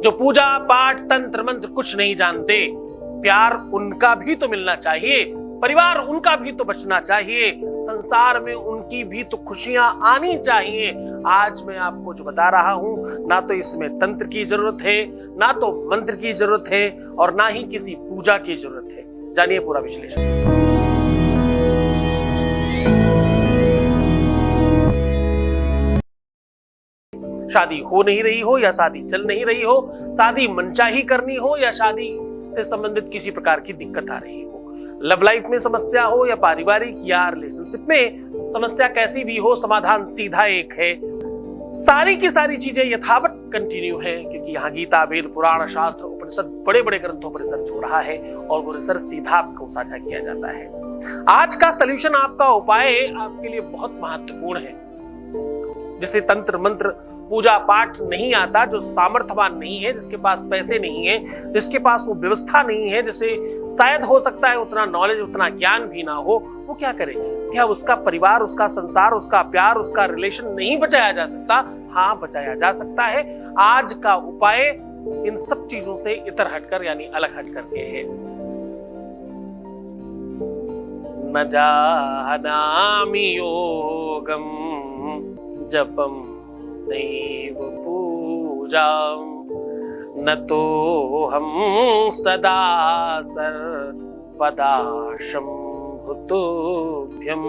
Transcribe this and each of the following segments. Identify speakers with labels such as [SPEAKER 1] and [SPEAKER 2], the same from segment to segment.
[SPEAKER 1] जो पूजा पाठ तंत्र मंत्र कुछ नहीं जानते। प्यार उनका भी तो मिलना चाहिए, परिवार उनका भी तो बचना चाहिए, संसार में उनकी भी तो खुशियां आनी चाहिए। आज मैं आपको जो बता रहा हूं, ना तो इसमें तंत्र की जरूरत है, ना तो मंत्र की जरूरत है, और ना ही किसी पूजा की जरूरत है। जानिए पूरा विश्लेषण। शादी हो नहीं रही हो या शादी चल नहीं रही हो, शादी मनचाही करनी हो या शादी से संबंधित किसी प्रकार की दिक्कत आ रही हो, लव लाइफ में समस्या हो या पारिवारिक या रिलेशनशिप में समस्या कैसी भी हो, समाधान सीधा एक है। सारी की सारी चीजें यथावत कंटिन्यू है, क्योंकि यहाँ गीता, वेद, पुराण, शास्त्र, उपनिषद बड़े बड़े ग्रंथों पर रिसर्च हो रहा है और वो रिसर्च सीधा आपको साझा किया जाता है। आज का सलूशन, आपका उपाय आपके लिए बहुत महत्वपूर्ण है। जिसे तंत्र मंत्र पूजा पाठ नहीं आता, जो सामर्थ्यवान नहीं है, जिसके पास पैसे नहीं है, जिसके पास वो व्यवस्था नहीं है, जिसे शायद हो सकता है उतना नॉलेज, उतना ज्ञान भी ना हो, वो क्या करे? क्या उसका परिवार, उसका संसार, उसका प्यार, उसका रिलेशन नहीं बचाया जा सकता? हाँ, बचाया जा सकता है। आज का उपाय इन सब चीजों से इतर हटकर, यानी अलग हट करके है। न जानामि योगम जपम नैव पूजां, न तो हम सदा सर्वदा शंभुतुभ्यं,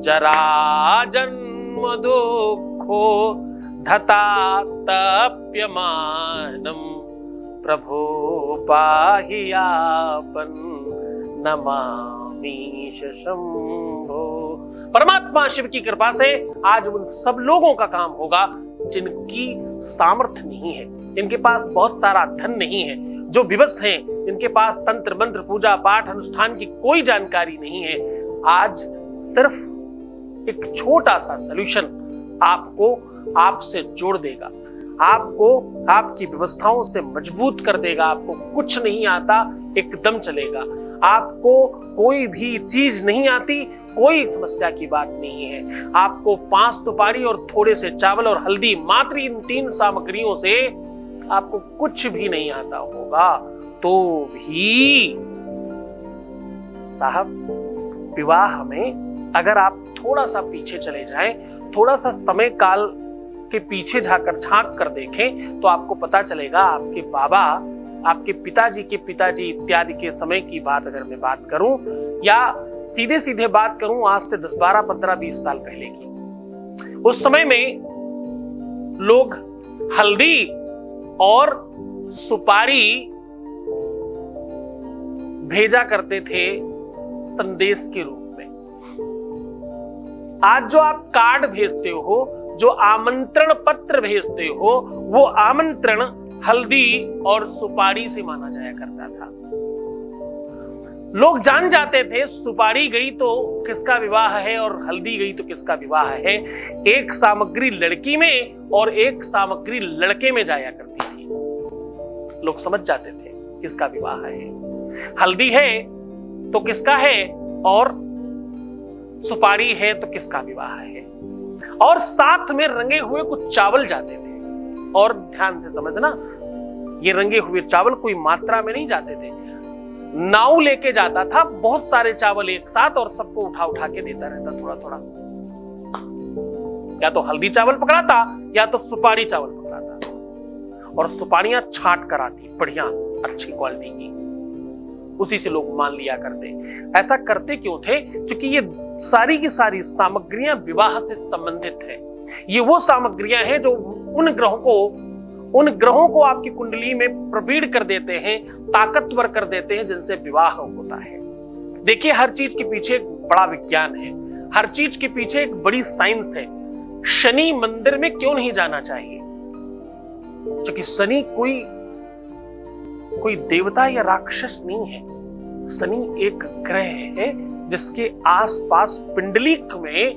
[SPEAKER 1] जरा जन्म दुःखो धता तप्यमानं, प्रभो पाहि यापन नमामीश शंभो। परमात्मा शिव की कृपा से आज उन सब लोगों का काम होगा जिनकी सामर्थ्य नहीं है, जिनके पास बहुत सारा धन नहीं है, जो विवश हैं, जिनके पास तंत्र मंत्र पूजा पाठ अनुष्ठान की कोई जानकारी नहीं है। आज सिर्फ एक छोटा सा सलूशन आपको आपसे जोड़ देगा, आपको आपकी व्यवस्थाओं से मजबूत कर देगा। आपको कुछ नहीं आता, एकदम चलेगा। आपको कोई भी चीज नहीं आती, कोई समस्या की बात नहीं है। आपको 5 सुपारी और थोड़े से चावल और हल्दी, मात्र इन 3 सामग्रियों से आपको कुछ भी नहीं आता होगा, तो भी साहब, विवाह में अगर आप थोड़ा सा पीछे चले जाएं, थोड़ा सा समय काल के पीछे झांक कर देखें, तो आपको पता चलेगा आपके बाबा, आपके पिताजी के पिताजी इत्यादि के समय की बात अगर मैं बात करूं, या सीधे सीधे बात करूं आज से 10, 12, 15, 20 साल पहले की, उस समय में लोग हल्दी और सुपारी भेजा करते थे संदेश के रूप में। आज जो आप कार्ड भेजते हो, जो आमंत्रण पत्र भेजते हो, वो आमंत्रण हल्दी और सुपारी से माना जाया करता था। लोग जान जाते थे सुपारी गई तो किसका विवाह है और हल्दी गई तो किसका विवाह है। एक सामग्री लड़की में और एक सामग्री लड़के में जाया करती थी। लोग समझ जाते थे किसका विवाह है। हल्दी है तो किसका है, और सुपारी है तो किसका विवाह है। और साथ में रंगे हुए कुछ चावल जाते थे। और ध्यान से समझना, ये रंगे हुए चावल कोई मात्रा में नहीं जाते थे। नाव लेके जाता था बहुत सारे चावल एक साथ, और सबको उठा उठा के देता रहता थोड़ा थोड़ा। या तो हल्दी चावल पकड़ाता या तो सुपारी चावल पकड़ाता, और सुपारियां छांट कर आती बढ़िया अच्छी क्वालिटी की, उसी से लोग मान लिया करते। ऐसा करते क्यों थे? क्योंकि ये सारी की सारी सामग्रियां विवाह से संबंधित है। ये वो सामग्रियां हैं जो उन ग्रहों को आपकी कुंडली में प्रबीड़ कर देते हैं, ताकतवर कर देते हैं, जिनसे विवाह होता है। देखिए, हर चीज के पीछे एक बड़ा विज्ञान है, हर चीज के पीछे एक बड़ी साइंस है। शनि मंदिर में क्यों नहीं जाना चाहिए? क्योंकि शनि कोई देवता या राक्षस नहीं है। शनि एक ग्रह है जिसके आसपास पिंडलिक में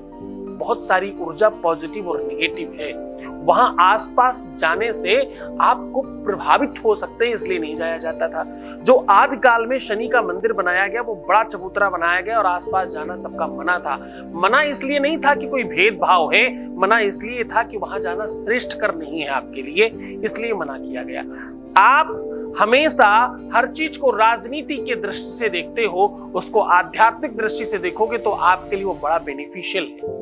[SPEAKER 1] बहुत सारी ऊर्जा पॉजिटिव और निगेटिव है, वहां आसपास जाने से आपको प्रभावित हो सकते हैं, इसलिए नहीं जाया जाता था। जो आदिकाल में शनि का मंदिर बनाया गया वो बड़ा चबूतरा बनाया गया और आसपास जाना सबका मना था। मना इसलिए नहीं था कि कोई भेदभाव है, मना इसलिए था कि वहां जाना श्रेष्ठ कर नहीं है आपके लिए, इसलिए मना किया गया। आप हमेशा हर चीज को राजनीति के दृष्टि से देखते हो, उसको आध्यात्मिक दृष्टि से देखोगे तो आपके लिए वो बड़ा बेनिफिशियल है।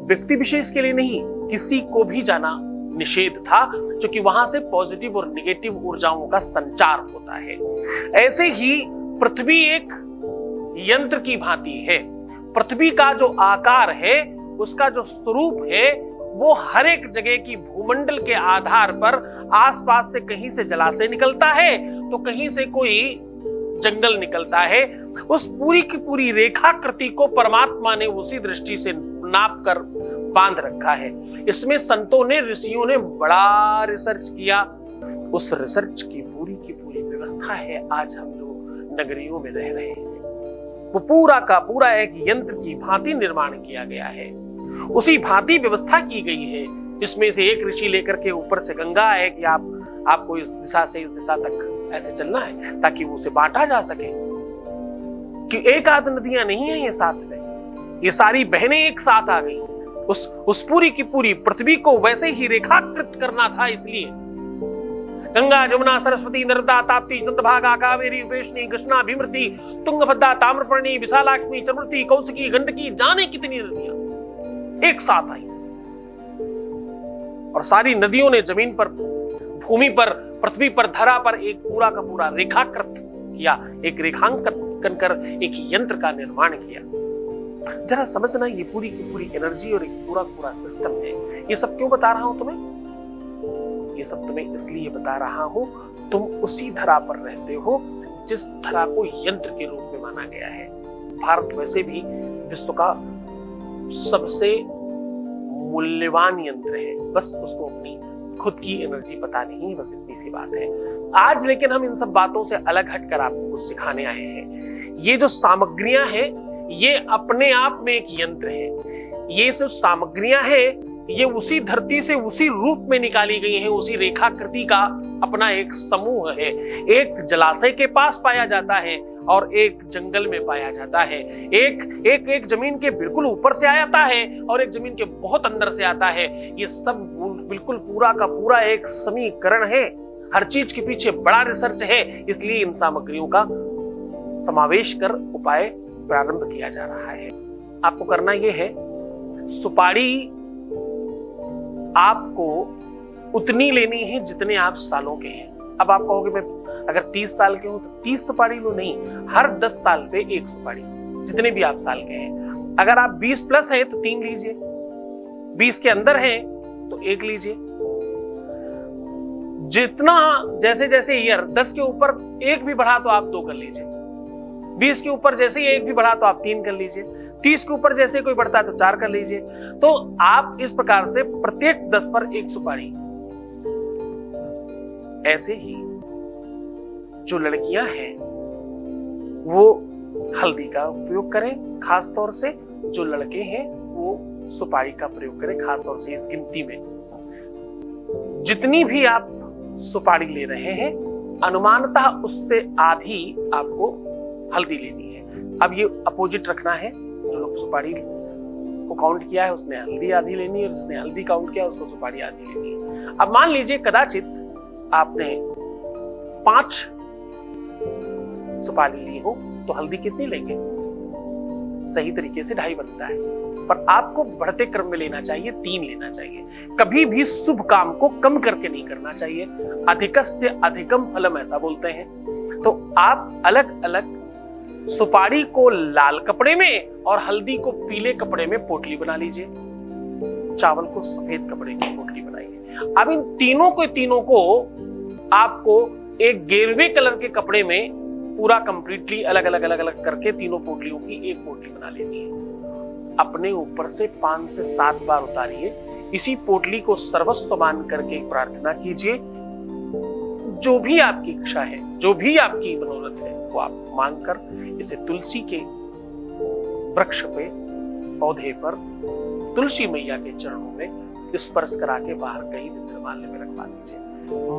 [SPEAKER 1] व्यक्ति विशेष के लिए नहीं, किसी को भी जाना निषेध था, क्योंकि वहां से पॉजिटिव और निगेटिव ऊर्जाओं का संचार होता है। ऐसे ही पृथ्वी एक यंत्र की भांति है। पृथ्वी का जो आकार है, उसका जो स्वरूप है, वो हर एक जगह की भूमंडल के आधार पर आसपास से कहीं से जलाशय निकलता है तो कहीं से कोई जंगल निकलता है। उस पूरी की पूरी रेखाकृति को परमात्मा ने उसी दृष्टि से नाप कर बांध रखा है। इसमें संतों ने, ऋषियों ने बड़ा रिसर्च किया। उस रिसर्च की पूरी व्यवस्था है आज हम जो नगरियों में रह रहे हैं। वो पूरा का पूरा एक यंत्र की भांति निर्माण किया गया है, उसी भांति व्यवस्था की गई है। इसमें से एक ऋषि लेकर के ऊपर से गंगा है कि आपको इस दिशा से इस दिशा तक ऐसे चलना है, ताकि उसे बांटा जा सके। कि एक आध नदियां नहीं है ये साथ में, ये सारी बहनें एक साथ आ गई। उस पूरी की पूरी पृथ्वी को वैसे ही रेखाकृत करना था। इसलिए गंगा, जमुना, सरस्वती, नर्मदा, ताप्ती, चंद्रभागा, कावेरी, उपेशनी, कृष्णा, भीमवती, तुंगभद्रा, ताम्रपर्णी, विशालाक्ष्मी, चमृति, कौशिकी, गंडकी, जाने कितनी नदियां एक साथ आई। और सारी नदियों ने जमीन पर, भूमि पर, पृथ्वी पर, धरा पर एक पूरा का पूरा रेखाकृत किया, एक रेखांकन कर एक यंत्र का निर्माण किया। जरा समझना, ये पूरी की पूरी एनर्जी और एक पूरा सिस्टम है। ये सब क्यों बता रहा हूं तुम्हें? ये सब तुम्हें इसलिए बता रहा हूं, तुम उसी धरा पर रहते हो जिस धरा को यंत्र के रूप में माना गया है। भारत वैसे भी विश्व का सबसे मूल्यवान यंत्र है, बस उसको अपनी खुद की एनर्जी पता नहीं, बस इतनी सी बात है। आज लेकिन हम इन सब बातों से अलग हटकर आपको कुछ सिखाने आए हैं। ये जो सामग्रियां हैं, ये अपने आप में एक यंत्र है। ये जो सामग्रियां हैं, ये उसी धरती से उसी रूप में निकाली गई हैं, उसी रेखाकृति का अपना एक समूह है। एक जलाशय के पास पाया जाता है और एक जंगल में पाया जाता है। एक जमीन के बिल्कुल ऊपर से आता है और एक जमीन के बहुत अंदर से आता है। ये सब बिल्कुल पूरा का पूरा एक समीकरण है। हर चीज के पीछे बड़ा रिसर्च है, इसलिए इन सामग्रियों का समावेश कर उपाय प्रारंभ किया जा रहा है। आपको करना यह है, सुपारी आपको उतनी लेनी है जितने आप सालों के हैं। अब आप कहोगे मैं अगर 30 साल के हूं तो 30 सुपारी लो, नहीं, हर 10 साल पे एक सुपारी, जितने भी आप साल के हैं। अगर आप 20 प्लस हैं तो 3 लीजिए, 20 के अंदर हैं तो 1 लीजिए। जितना जैसे जैसे ईयर 10 के ऊपर 1 भी बढ़ा तो आप 2 कर लीजिए, 20 के ऊपर जैसे ही 1 भी बढ़ा तो आप 3 कर लीजिए, 30 के ऊपर जैसे कोई बढ़ता है तो 4 कर लीजिए। तो आप इस प्रकार से प्रत्येक 10 पर 1 सुपारी। ऐसे ही जो लड़कियां हैं वो हल्दी का उपयोग करें, खास तौर से जो लड़के हैं वो सुपारी का प्रयोग करें, खास तौर से इस गिनती में। जितनी भी आप सुपारी ले रहे हैं, अनुमानतः उससे आधी आपको हल्दी लेनी है। अब ये अपोजिट रखना है, जो लोग सुपारी को काउंट किया है उसने हल्दी आधी लेनी है, और जिसने हल्दी काउंट किया उसको सुपारी आधी लेनी है। अब मान लीजिए कदाचित आपने 5 सुपारी ली हो तो हल्दी कितनी लेंगे? सही तरीके से 2.5 बनता है, पर आपको बढ़ते क्रम में लेना चाहिए, 3 लेना चाहिए। कभी भी शुभ काम को कम करके नहीं करना चाहिए। अधिकस्य अधिकम फलम, ऐसा बोलते हैं। तो आप अलग अलग सुपारी को लाल कपड़े में और हल्दी को पीले कपड़े में पोटली बना लीजिए, चावल को सफेद कपड़े की पोटली बनाइए। अब इन तीनों को आपको एक गेरुए कलर के कपड़े में पूरा कंप्लीटली अलग अलग करके तीनों पोटलियों की एक पोटली बना लेनी है। अपने ऊपर से 5 से 7 बार उतारिए। इसी पोटली को सर्वस्व मान करके प्रार्थना कीजिए। जो भी आपकी इच्छा है, जो भी आपकी मनोरथ है, वो आप मांगकर इसे तुलसी के वृक्ष पे पौधे पर तुलसी मैया के चरणों में स्पर्श करा के बाहर कहीं भी निर्माल्य में रखवा दीजिए।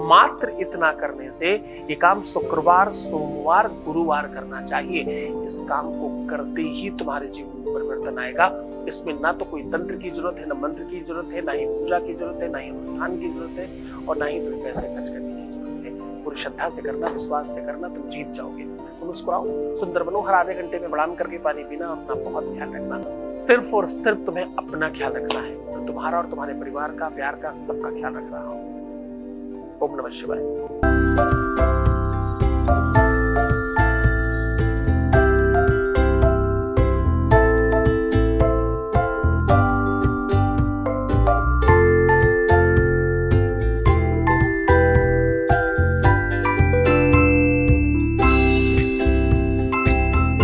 [SPEAKER 1] मात्र इतना करने से ये काम शुक्रवार, सोमवार, गुरुवार करना चाहिए। इस काम को करते ही तुम्हारे जीवन में परिवर्तन आएगा। इसमें ना तो कोई तंत्र की जरूरत है, ना मंत्र की जरूरत है, ना ही पूजा की जरूरत है, ना ही अनुष्ठान की जरूरत है, और ना ही तुम्हें पैसे खर्च करने की जरूरत है। पूरी श्रद्धा से करना, विश्वास से करना, तुम जीत जाओगे। तुम मुस्कुराओ, सुंदर बनो, हर आधे घंटे में बड़ाम करके पानी पीना, अपना बहुत ध्यान रखना। सिर्फ और सिर्फ तुम्हें अपना ख्याल रखना है, तो तुम्हारा और तुम्हारे परिवार का, प्यार का, सबका ख्याल रख रहा हूं। ओम नमः शिवाय।